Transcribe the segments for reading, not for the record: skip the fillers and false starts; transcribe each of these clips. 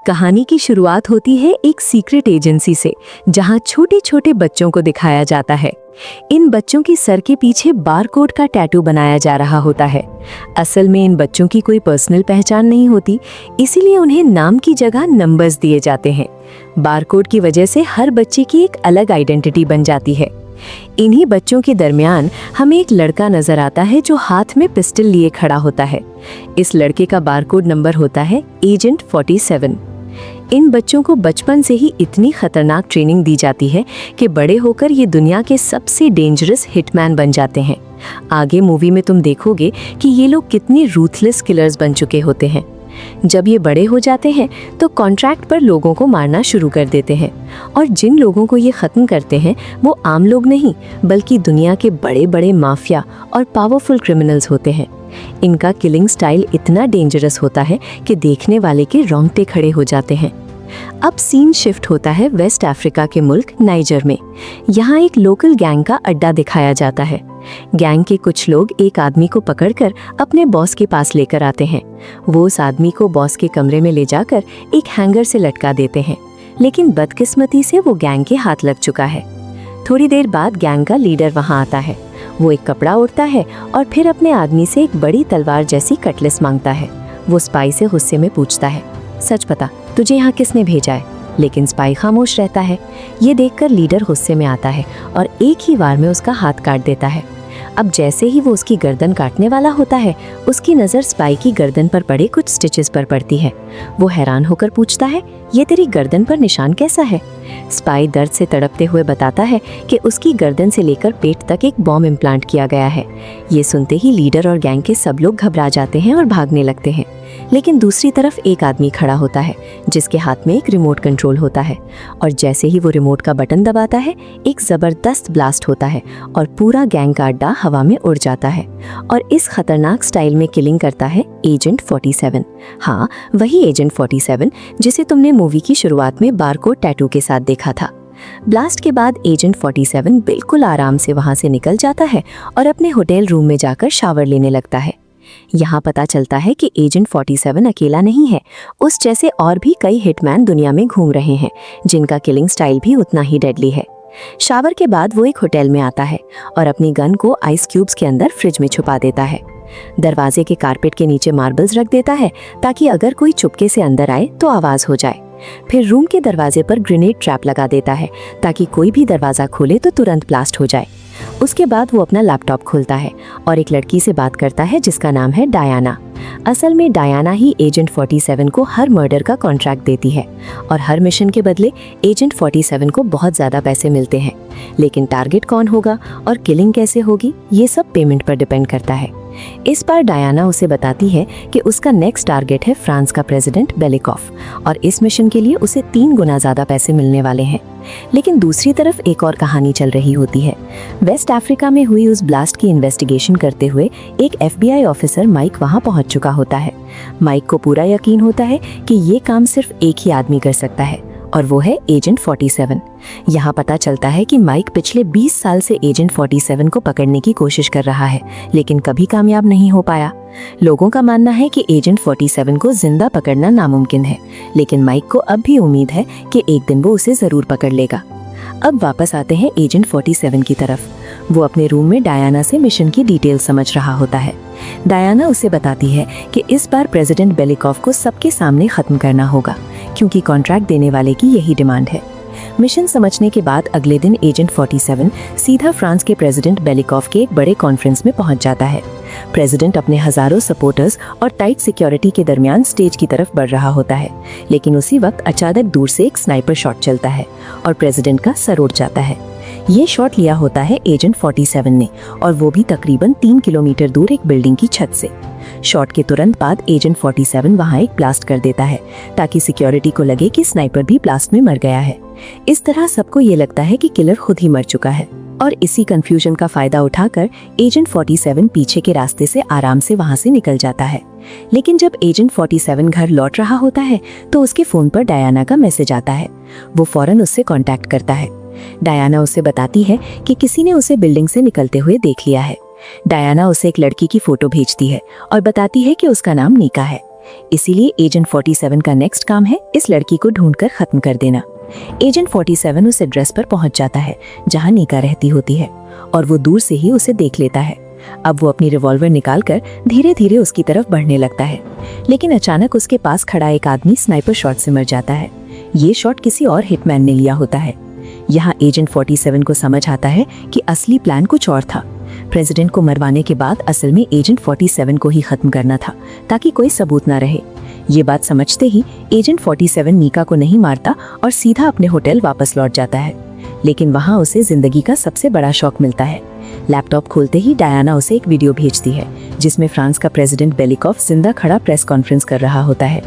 कहानी की शुरुआत होती है एक सीक्रेट एजेंसी से, जहां छोटे छोटे बच्चों को दिखाया जाता है। इन बच्चों की सर के पीछे बारकोड का टैटू बनाया जा रहा होता है। असल में इन बच्चों की कोई पर्सनल पहचान नहीं होती, इसीलिए उन्हें नाम की जगह नंबर्स दिए जाते हैं। बारकोड की वजह से हर बच्चे की एक अलग आइडेंटिटी बन जाती है। इन्हीं बच्चों के दरमियान हमें एक लड़का नजर आता है जो हाथ में पिस्टल लिए खड़ा होता है। इस लड़के का बारकोड नंबर होता है एजेंट 47। इन बच्चों को बचपन से ही इतनी खतरनाक ट्रेनिंग दी जाती है कि बड़े होकर ये दुनिया के सबसे डेंजरस हिटमैन बन जाते हैं। आगे मूवी में तुम देखोगे कि ये लोग कितने रूथलेस किलर्स बन चुके होते हैं। जब ये बड़े हो जाते हैं तो कॉन्ट्रैक्ट पर लोगों को मारना शुरू कर देते हैं, और जिन लोगों को ये ख़त्म करते हैं वो आम लोग नहीं, बल्कि दुनिया के बड़े बड़े माफिया और पावरफुल क्रिमिनल्स होते हैं। इनका किलिंग स्टाइल इतना डेंजरस होता है कि देखने वाले के रोंगटे खड़े हो जाते हैं। अब सीन शिफ्ट होता है वेस्ट अफ्रीका के मुल्क नाइजर में। यहाँ एक लोकल गैंग का अड्डा दिखाया जाता है। गैंग के कुछ लोग एक आदमी को पकड़कर अपने बॉस के पास लेकर आते हैं। वो उस आदमी को बॉस के कमरे में ले जाकर एक हैंगर से लटका देते हैं, लेकिन बदकिस्मती से वो गैंग के हाथ लग चुका है। थोड़ी देर बाद गैंग का लीडर वहाँ आता है। वो एक कपड़ा ओढ़ता है और फिर अपने आदमी से एक बड़ी तलवार जैसी कटलेस मांगता है। वो स्पाई से गुस्से में पूछता है, सच बता, तुझे यहाँ किसने भेजा है? लेकिन स्पाई खामोश रहता है। ये देखकर लीडर गुस्से में आता है और एक ही वार में उसका हाथ काट देता है। अब जैसे ही वो उसकी गर्दन काटने वाला होता है, उसकी नज़र स्पाई की गर्दन पर पड़े कुछ स्टिचेस पर पड़ती है। वो हैरान होकर पूछता है, ये तेरी गर्दन पर निशान कैसा है? स्पाई दर्द से तड़पते हुए बताता है कि उसकी गर्दन से लेकर पेट तक एक बॉम्ब इम्प्लांट किया गया है। ये सुनते ही लीडर और गैंग के सब लोग घबरा जाते हैं और भागने लगते हैं। लेकिन दूसरी तरफ एक आदमी खड़ा होता है जिसके हाथ में एक रिमोट कंट्रोल होता है, और जैसे ही वो रिमोट का बटन दबाता है, एक ज़बरदस्त ब्लास्ट होता है और पूरा गैंग का अड्डा हवा में उड़ जाता है। और इस खतरनाक स्टाइल में किलिंग करता है एजेंट 47। हाँ, वही एजेंट 47 जिसे तुमने मूवी की शुरुआत में बारकोड टैटू के साथ देखा था। ब्लास्ट के बाद एजेंट 47 बिल्कुल आराम से वहां से निकल जाता है और अपने होटल रूम में जाकर शावर लेने लगता है। यहाँ पता चलता है कि एजेंट 47 अकेला नहीं है। उस जैसे और भी कई हिटमैन दुनिया में घूम रहे हैं, जिनका किलिंग स्टाइल भी उतना ही डेडली है। शावर के बाद वो एक होटल में आता है और अपनी गन को आइस क्यूब्स के अंदर फ्रिज में छुपा देता है। दरवाजे के कारपेट के नीचे मार्बल्स रख देता है ताकि अगर कोई चुपके से अंदर आए तो आवाज़ हो जाए। फिर रूम के दरवाजे पर ग्रेनेड ट्रैप लगा देता है ताकि कोई भी दरवाज़ा खोले तो तुरंत ब्लास्ट हो जाए। उसके बाद वो अपना लैपटॉप खोलता है और एक लड़की से बात करता है जिसका नाम है डायना। असल में डायना ही एजेंट 47 को हर मर्डर का कॉन्ट्रैक्ट देती है, और हर मिशन के बदले एजेंट 47 को बहुत ज़्यादा पैसे मिलते हैं। लेकिन टारगेट कौन होगा और किलिंग कैसे होगी, ये सब पेमेंट पर डिपेंड करता है। इस बार डायना उसे बताती है कि उसका नेक्स्ट टारगेट है फ्रांस का प्रेसिडेंट बेलिकॉफ, और इस मिशन के लिए उसे 3 गुना ज़्यादा पैसे मिलने वाले हैं। लेकिन दूसरी तरफ एक और कहानी चल रही होती है। वेस्ट अफ्रीका में हुई उस ब्लास्ट की इन्वेस्टिगेशन करते हुए एक FBI ऑफिसर माइक वहां पहुंच चुका होता है। माइक को पूरा यकीन होता है कि ये काम सिर्फ एक ही आदमी कर सकता है, और वो है एजेंट 47। यहाँ पता चलता है कि माइक पिछले 20 साल से एजेंट 47 को पकड़ने की कोशिश कर रहा है, लेकिन कभी कामयाब नहीं हो पाया। लोगों का मानना है कि एजेंट 47 को जिंदा पकड़ना नामुमकिन है, लेकिन माइक को अब भी उम्मीद है कि एक दिन वो उसे जरूर पकड़ लेगा। अब वापस आते हैं एजेंट 47 की तरफ। वो अपने रूम में डायना से मिशन की डिटेल समझ रहा होता है। डायना उसे बताती है कि इस बार प्रेसिडेंट बेलिकॉफ को सबके सामने खत्म करना होगा, क्योंकि कॉन्ट्रैक्ट देने वाले की यही डिमांड है। मिशन समझने के बाद अगले दिन एजेंट 47 सीधा फ्रांस के प्रेसिडेंट बेलिकॉफ के एक बड़े कॉन्फ्रेंस में पहुंच जाता है। प्रेसिडेंट अपने हजारों सपोर्टर्स और टाइट सिक्योरिटी के दरमियान स्टेज की तरफ बढ़ रहा होता है, लेकिन उसी वक्त अचानक दूर से एक स्नाइपर शॉट चलता है और प्रेसिडेंट का सर उड़ जाता है। ये शॉट लिया होता है एजेंट 47 ने, और वो भी तकरीबन 3 किलोमीटर दूर एक बिल्डिंग की छत से। शॉट के तुरंत बाद एजेंट 47 वहां एक ब्लास्ट कर देता है ताकि सिक्योरिटी को लगे कि स्नाइपर भी ब्लास्ट में मर गया है। इस तरह सबको ये लगता है कि किलर खुद ही मर चुका है, और इसी कंफ्यूजन का फायदा उठाकर एजेंट 47 पीछे के रास्ते से आराम से वहां से निकल जाता है। लेकिन जब एजेंट 47 घर लौट रहा होता है तो उसके फोन पर डायना का मैसेज आता है। वो फौरन उससे कांटेक्ट करता है। डायना उसे बताती है कि किसी ने उसे बिल्डिंग से निकलते हुए देख लिया है। डायना उसे एक लड़की की फोटो भेजती है और बताती है कि उसका नाम नीका है। इसीलिए एजेंट 47 का नेक्स्ट काम है इस लड़की को ढूंढकर खत्म कर देना। एजेंट 47 उस एड्रेस पर पहुंच जाता है जहां नीका रहती होती है और वो दूर से ही उसे देख लेता है। अब वो अपनी रिवॉल्वर निकालकर धीरे धीरे उसकी तरफ बढ़ने लगता है, लेकिन अचानक उसके पास खड़ा एक आदमी स्नाइपर शॉट से मर जाता है। ये शॉट किसी और हिटमैन ने लिया होता है। यहाँ एजेंट 47 को समझ आता है कि असली प्लान कुछ और था। प्रेसिडेंट को मरवाने के बाद असल में एजेंट 47 को ही खत्म करना था ताकि कोई सबूत ना रहे। ये बात समझते ही एजेंट 47 नीका को नहीं मारता और सीधा अपने होटल वापस लौट जाता है। लेकिन वहाँ उसे जिंदगी का सबसे बड़ा शौक मिलता है। लैपटॉप खोलते ही डायना उसे एक वीडियो भेजती है जिसमें फ्रांस का प्रेसिडेंट बेलिकॉफ जिंदा खड़ा प्रेस कॉन्फ्रेंस कर रहा होता है।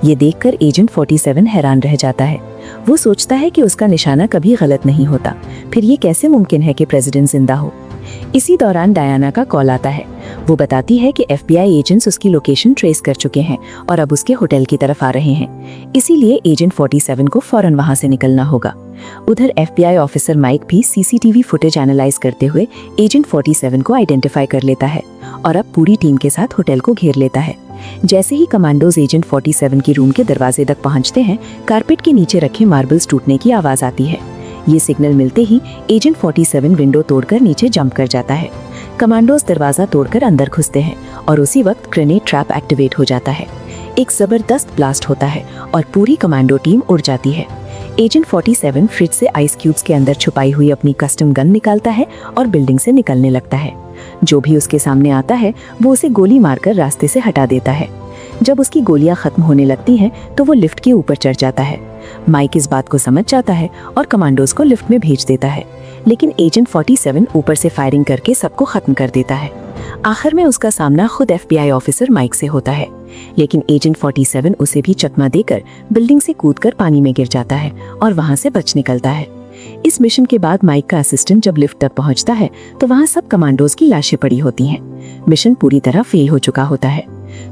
ये देखकर एजेंट 47 हैरान रह जाता है। वो सोचता है कि उसका निशाना कभी गलत नहीं होता, फिर ये कैसे मुमकिन है कि प्रेसिडेंट जिंदा हो। इसी दौरान डायना का कॉल आता है। वो बताती है कि FBI एजेंट्स उसकी लोकेशन ट्रेस कर चुके हैं और अब उसके होटल की तरफ आ रहे हैं, इसीलिए एजेंट 47 को फौरन वहां से निकलना होगा। उधर FBI ऑफिसर माइक भी CCTV फुटेज एनालाइज करते हुए एजेंट 47 को आइडेंटिफाई कर लेता है और अब पूरी टीम के साथ होटल को घेर लेता है। जैसे ही कमांडोज एजेंट 47 की रूम के दरवाजे तक पहुंचते हैं, कारपेट के नीचे रखे मार्बल्स टूटने की आवाज आती है। ये सिग्नल मिलते ही एजेंट 47 विंडो तोड़कर नीचे जंप कर जाता है। कमांडोज दरवाजा तोड़कर अंदर घुसते हैं और उसी वक्त ग्रेनेड ट्रैप एक्टिवेट हो जाता है। एक जबरदस्त ब्लास्ट होता है और पूरी कमांडो टीम उड़ जाती है। एजेंट 47 फ्रिज से आइस क्यूब्स के अंदर छुपाई हुई अपनी कस्टम गन निकालता है और बिल्डिंग से निकलने लगता है। जो भी उसके सामने आता है वो उसे गोली मारकर रास्ते से हटा देता है। जब उसकी गोलियां खत्म होने लगती हैं तो वो लिफ्ट के ऊपर चढ़ जाता है। माइक इस बात को समझ जाता है और कमांडोज को लिफ्ट में भेज देता है, लेकिन एजेंट 47 ऊपर से फायरिंग करके सबको खत्म कर देता है। आखिर में उसका सामना खुद FBI ऑफिसर माइक से होता है, लेकिन एजेंट 47 उसे भी चकमा देकर बिल्डिंग से कूदकर पानी में गिर जाता है और वहां से बच निकलता है। इस मिशन के बाद माइक का असिस्टेंट जब लिफ्ट तक पहुंचता है तो वहां सब कमांडोज की लाशें पड़ी होती हैं। मिशन पूरी तरह फेल हो चुका होता है।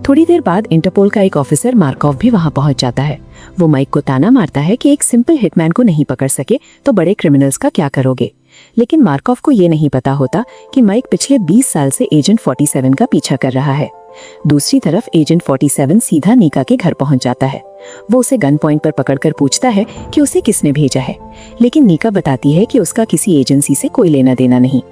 थोड़ी देर बाद इंटरपोल का एक ऑफिसर मार्कोव भी वहां पहुंच जाता है। वो माइक को ताना मारता है कि एक सिंपल हिटमैन को नहीं पकड़ सके तो बड़े क्रिमिनल्स का क्या करोगे। लेकिन मार्कोव को ये नहीं पता होता कि माइक पिछले 20 साल से एजेंट 47 का पीछा कर रहा है। दूसरी तरफ एजेंट 47 सीधा नीका के घर पहुंच जाता है। वो उसे गन पॉइंट पर पकड़कर पूछता है कि उसे किसने भेजा है, लेकिन नीका बताती है कि उसका किसी एजेंसी से कोई लेना देना नहीं।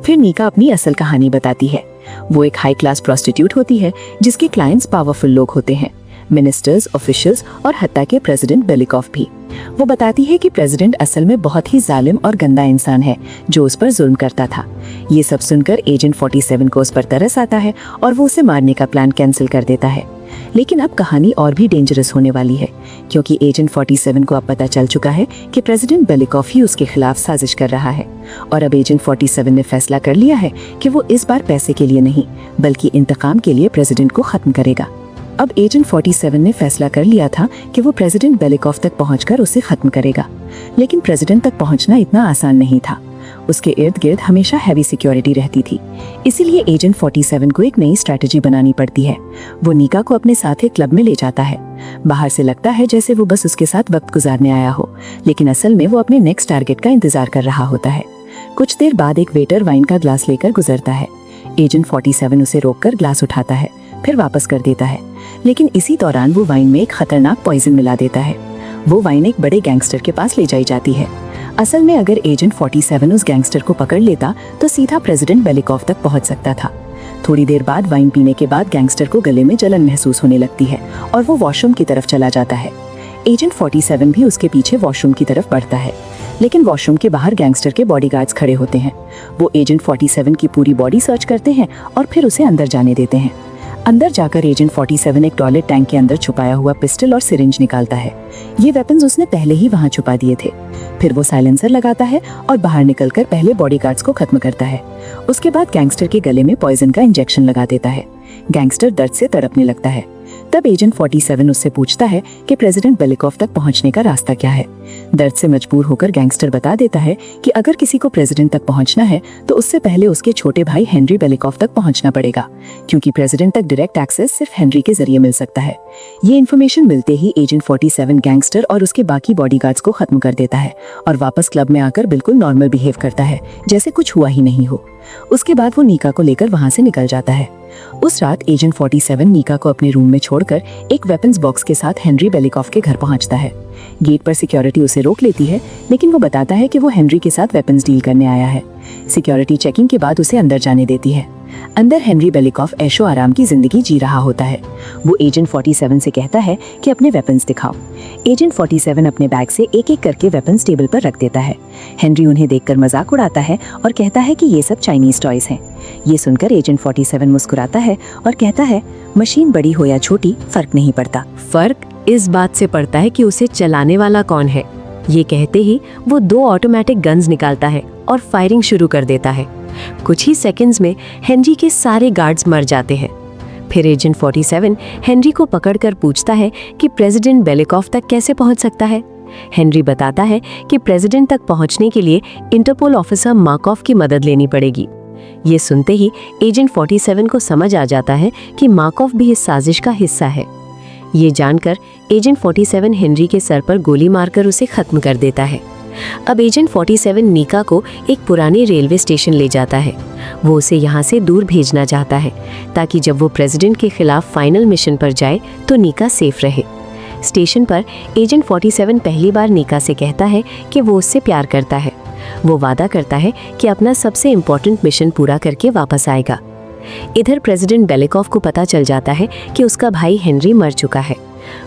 फिर नीका अपनी असल कहानी बताती है। वो एक हाई क्लास प्रोस्टिट्यूट होती है जिसके क्लाइंट्स पावरफुल लोग होते हैं, मिनिस्टर्स, ऑफिशियल्स और हत्ता के प्रेसिडेंट बेलिकॉफ भी। वो बताती है कि प्रेसिडेंट असल में बहुत ही जालिम और गंदा इंसान है जो उस पर जुल्म करता था। ये सब सुनकर एजेंट 47 को उस पर तरस आता है और वो उसे मारने का प्लान कैंसिल कर देता है। लेकिन अब कहानी और भी डेंजरस होने वाली है, क्योंकि एजेंट 47 को अब पता चल चुका है कि प्रेसिडेंट बेलिकॉफ ही उसके खिलाफ साजिश कर रहा है। और अब एजेंट 47 ने फैसला कर लिया है कि वो इस बार पैसे के लिए नहीं बल्कि इंतकाम के लिए प्रेसिडेंट को खत्म करेगा। अब एजेंट 47 ने फैसला कर लिया था कि वो प्रेसिडेंट बेलिकॉफ तक पहुंचकर उसे खत्म करेगा, लेकिन प्रेसिडेंट तक पहुंचना इतना आसान नहीं था। उसके इर्द गिर्द हमेशा हैवी सिक्योरिटी रहती थी, इसीलिए एजेंट 47 को एक नई स्ट्रैटेजी बनानी पड़ती है। वो नीका को अपने साथ एक क्लब में ले जाता है। बाहर से लगता है जैसे वो बस उसके साथ वक्त गुजारने आया हो, लेकिन असल में वो अपने नेक्स्ट टारगेट का इंतजार कर रहा होता है। कुछ देर बाद एक वेटर वाइन का ग्लास लेकर गुजरता है। एजेंट 47 उसे रोककर ग्लास उठाता है, फिर वापस कर देता है, लेकिन इसी दौरान वो वाइन में एक खतरनाक पॉइजन मिला देता है। वो वाइन एक बड़े गैंगस्टर के पास ले जाई जाती है। असल में अगर एजेंट 47 उस गैंगस्टर को पकड़ लेता तो सीधा प्रेसिडेंट बेलिकॉफ तक पहुंच सकता था। थोड़ी देर बाद वाइन पीने के बाद गैंगस्टर को गले में जलन महसूस होने लगती है और वो वॉशरूम की तरफ चला जाता है। एजेंट 47 भी उसके पीछे वॉशरूम की तरफ बढ़ता है, लेकिन वॉशरूम के बाहर गैंगस्टर के बॉडीगार्ड्स खड़े होते हैं। वो एजेंट 47 की पूरी बॉडी सर्च करते हैं और फिर उसे अंदर जाने देते हैं। अंदर जाकर एजेंट 47 एक टॉयलेट टैंक के अंदर छुपाया हुआ पिस्टल और सिरिंज निकालता है। ये वेपन्स उसने पहले ही वहां छुपा दिए थे। फिर वो साइलेंसर लगाता है और बाहर निकलकर पहले बॉडीगार्ड्स को खत्म करता है। उसके बाद गैंगस्टर के गले में पॉइजन का इंजेक्शन लगा देता है। गैंगस्टर दर्द से तड़पने लगता है। तब एजेंट 47 उससे पूछता है कि प्रेसिडेंट बेलिकॉफ तक पहुंचने का रास्ता क्या है। दर्द से मजबूर होकर गैंगस्टर बता देता है कि अगर किसी को प्रेसिडेंट तक पहुंचना है तो उससे पहले उसके छोटे भाई हेनरी बेलिकॉफ तक पहुंचना पड़ेगा, क्योंकि प्रेसिडेंट तक डायरेक्ट एक्सेस सिर्फ हेनरी के जरिए मिल सकता है। ये इन्फॉर्मेशन मिलते ही एजेंट 47 गैंगस्टर और उसके बाकी बॉडीगार्ड्स को खत्म कर देता है और वापस क्लब में आकर बिल्कुल नॉर्मल बिहेव करता है, जैसे कुछ हुआ ही नहीं हो। उसके बाद वो नीका को लेकर वहां से निकल जाता है। उस रात एजेंट 47 नीका को अपने रूम में छोड़कर एक वेपन्स बॉक्स के साथ हेनरी बेलिकॉफ के घर पहुंचता है। गेट पर सिक्योरिटी उसे रोक लेती है, लेकिन वो बताता है कि वो हेनरी के साथ वेपन्स डील करने आया है। सिक्योरिटी चेकिंग के बाद उसे अंदर जाने देती है। अंदर हेनरी बेलिकॉफ ऐशो आराम की जिंदगी जी रहा होता है। वो एजेंट 47 से कहता है कि अपने वेपन्स दिखाओ। एजेंट 47 अपने बैग से एक एक करके वेपन्स टेबल पर रख देता है। हेनरी उन्हें देखकर मजाक उड़ाता है और कहता है कि ये सब चाइनीज टॉयज हैं। ये सुनकर एजेंट 47 मुस्कुराता है और कहता है, मशीन बड़ी हो या छोटी फर्क नहीं पड़ता। फर्क इस बात से पड़ता है कि उसे चलाने वाला कौन है। ये कहते ही वो 2 ऑटोमेटिक गन्स निकालता है और फायरिंग शुरू कर देता है। कुछ ही सेकंड्स में हेनरी के सारे गार्ड्स मर जाते हैं। फिर एजेंट 47 हेनरी को पकड़कर पूछता है कि प्रेसिडेंट बेलिकॉफ तक कैसे पहुंच सकता है। हेनरी बताता है कि प्रेसिडेंट तक पहुंचने के लिए इंटरपोल ऑफिसर मार्कॉफ की मदद लेनी पड़ेगी। ये सुनते ही एजेंट 47 को समझ आ जाता है कि मार्कॉफ भी इस साजिश का हिस्सा है। ये जानकर एजेंट 47 हेनरी के सर पर गोली मारकर उसे खत्म कर देता है। अब एजेंट 47 नीका को एक पुराने रेलवे स्टेशन ले जाता है। वो उसे यहाँ से दूर भेजना चाहता है ताकि जब वो प्रेसिडेंट के खिलाफ फाइनल मिशन पर जाए तो नीका सेफ रहे। स्टेशन पर एजेंट 47 पहली बार नीका से कहता है कि वो उससे प्यार करता है। वो वादा करता है कि अपना सबसे इम्पोर्टेंट मिशन पूरा करके वापस आएगा। इधर प्रेसिडेंट बेलिकॉफ को पता चल जाता है कि उसका भाई हेनरी मर चुका है।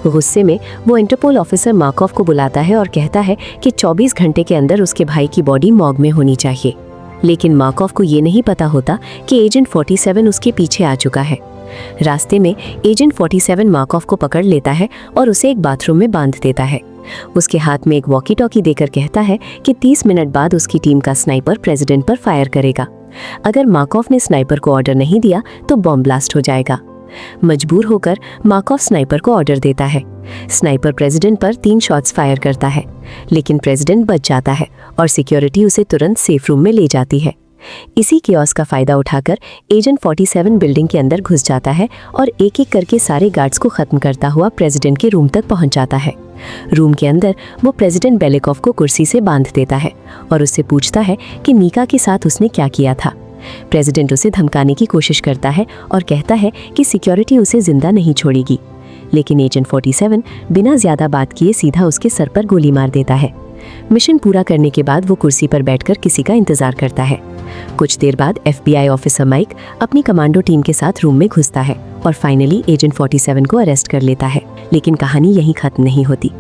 गुस्से में वो इंटरपोल ऑफिसर मार्कॉफ को बुलाता है और कहता है कि 24 घंटे के अंदर उसके भाई की बॉडी मॉर्ग में होनी चाहिए। लेकिन मार्कॉफ को ये नहीं पता होता कि एजेंट 47 उसके पीछे आ चुका है। रास्ते में एजेंट 47 मार्कॉफ को पकड़ लेता है और उसे एक बाथरूम में बांध देता है। उसके हाथ में एक वॉकी टॉकी देकर कहता है कि 30 मिनट बाद उसकी टीम का स्नाइपर प्रेसिडेंट पर फायर करेगा। अगर मार्कॉफ ने स्नाइपर को ऑर्डर नहीं दिया तो बॉम्ब ब्लास्ट हो जाएगा। मजबूर होकर मार्कॉफ स्नाइपर को ऑर्डर देता है। स्नाइपर प्रेसिडेंट पर 3 शॉट्स फायर करता है, लेकिन प्रेसिडेंट बच जाता है और सिक्योरिटी उसे तुरंत सेफ रूम में ले जाती है। इसी कियोस्क का फायदा उठाकर एजेंट 47 बिल्डिंग के अंदर घुस जाता है और एक एक करके सारे गार्ड्स को खत्म करता हुआ प्रेसिडेंट के रूम तक पहुंच जाता है। रूम के अंदर वो प्रेसिडेंट बेलिकॉफ को कुर्सी से बांध देता है और उससे पूछता है कि नीका के साथ उसने क्या किया था। प्रेसिडेंट उसे धमकाने की कोशिश करता है और कहता है कि सिक्योरिटी उसे जिंदा नहीं छोड़ेगी, लेकिन एजेंट 47 बिना ज्यादा बात किए सीधा उसके सर पर गोली मार देता है। मिशन पूरा करने के बाद वो कुर्सी पर बैठकर किसी का इंतजार करता है। कुछ देर बाद FBI ऑफिसर माइक अपनी कमांडो टीम के साथ रूम में घुसता है और फाइनली एजेंट 47 को अरेस्ट कर लेता है। लेकिन कहानी यहीं खत्म नहीं होती।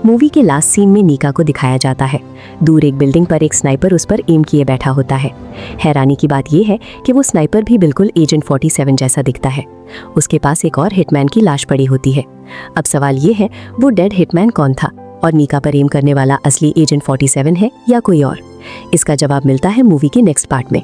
मूवी के लास्ट सीन में नीका को दिखाया जाता है। दूर एक बिल्डिंग पर एक स्नाइपर उस पर एम किए बैठा होता है। हैरानी की बात यह है कि वो स्नाइपर भी बिल्कुल एजेंट 47 जैसा दिखता है। उसके पास एक और हिटमैन की लाश पड़ी होती है। अब सवाल ये है, वो डेड हिटमैन कौन था और नीका पर एम करने वाला असली एजेंट 47 है या कोई और? इसका जवाब मिलता है मूवी के नेक्स्ट पार्ट में।